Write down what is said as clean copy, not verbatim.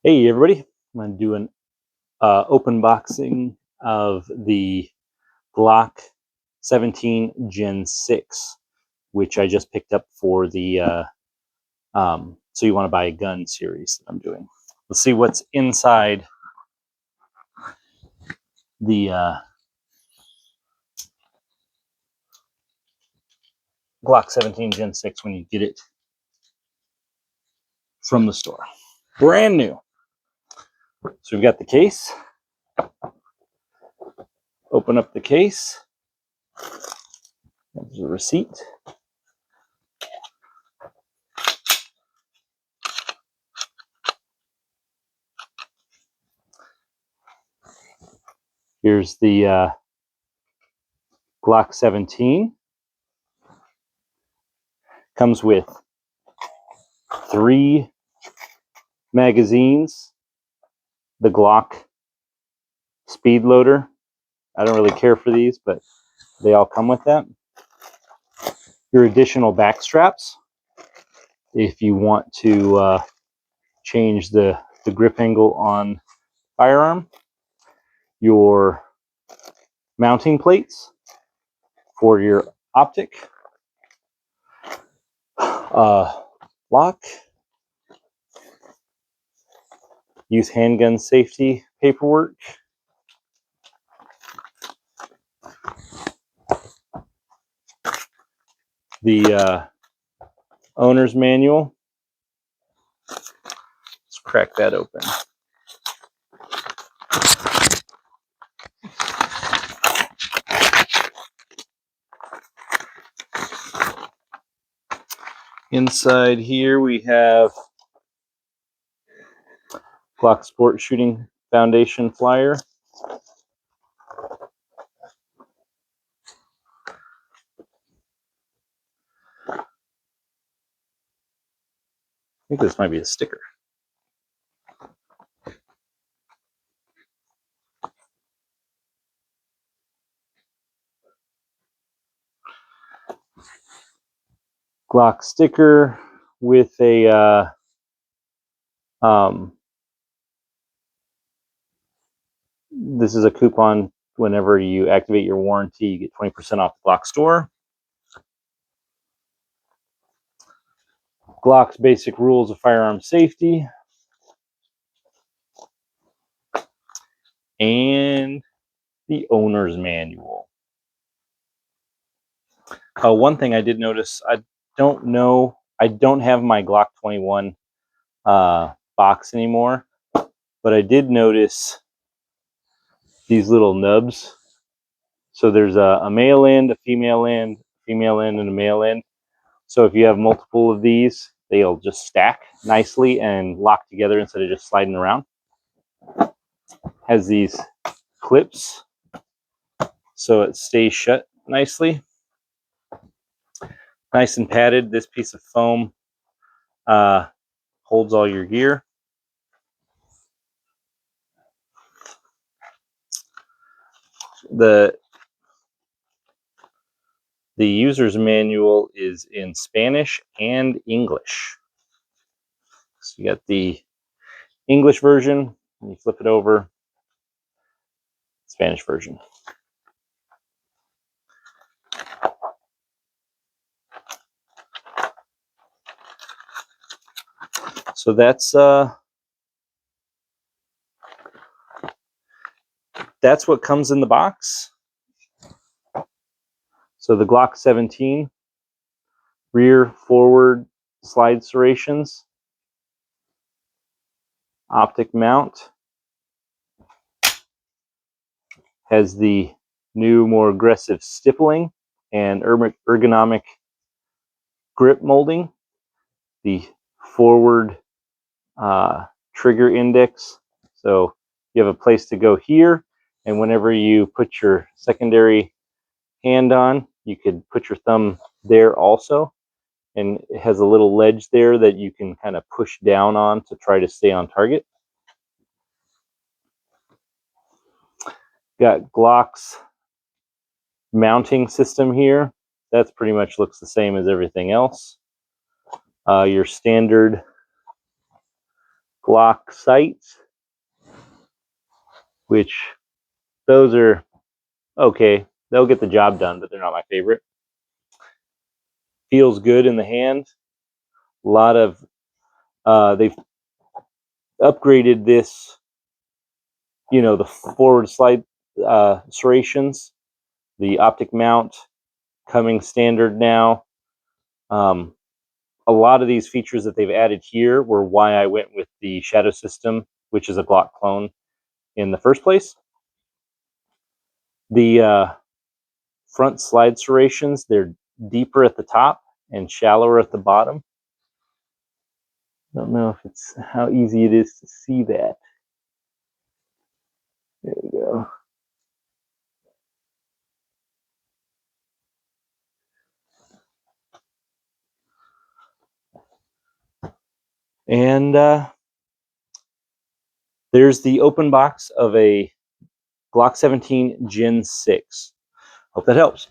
Hey everybody, I'm going to do an open boxing of the Glock 17 Gen 6, which I just picked up for the So You Want to Buy a Gun series that I'm doing. Let's see what's inside the Glock 17 Gen 6 when you get it from the store. Brand new. So we've got the case. Open up the case. There's a receipt. Here's the Glock 17. Comes with 3 magazines, the Glock speed loader. I don't really care for these, but they all come with that. Your additional back straps if you want to change the grip angle on firearm. Your mounting plates for your optic. Lock. Use handgun safety paperwork. The owner's manual. Let's crack that open. Inside here we have Glock Sport Shooting Foundation flyer. I think this might be a sticker. Glock sticker with a this is a coupon. Whenever you activate your warranty, you get 20% off the Glock store. Glock's basic rules of firearm safety. And the owner's manual. One thing I did notice, I don't have my Glock 21 box anymore, but I did notice these little nubs. So there's a male end, a female end, and a male end. So if you have multiple of these, they'll just stack nicely and lock together instead of just sliding around. Has these clips so it stays shut nicely. Nice and padded. This piece of foam holds all your gear. The user's manual is in Spanish and English. So you got the English version, and you flip it over, Spanish version. So that's what comes in the box. So the Glock 17 rear forward slide serrations, optic mount, has the new more aggressive stippling and ergonomic grip molding, the forward trigger index, so you have a place to go here, and whenever you put your secondary hand on, you could put your thumb there also, and it has a little ledge there that you can kind of push down on to try to stay on target. Got Glock's mounting system here. That's pretty much looks the same as everything else. Your standard Glock sights, which those are okay. They'll get the job done, but they're not my favorite. Feels good in the hand. A lot of they've upgraded this, you know, the forward slide serrations, the optic mount coming standard now. A lot of these features that they've added here were why I went with the Shadow System, which is a Glock clone in the first place. The front slide serrations, they're deeper at the top and shallower at the bottom. Don't know if it's how easy it is to see that. There we go. And there's the open box of a Glock 17 Gen 6. Hope that helps.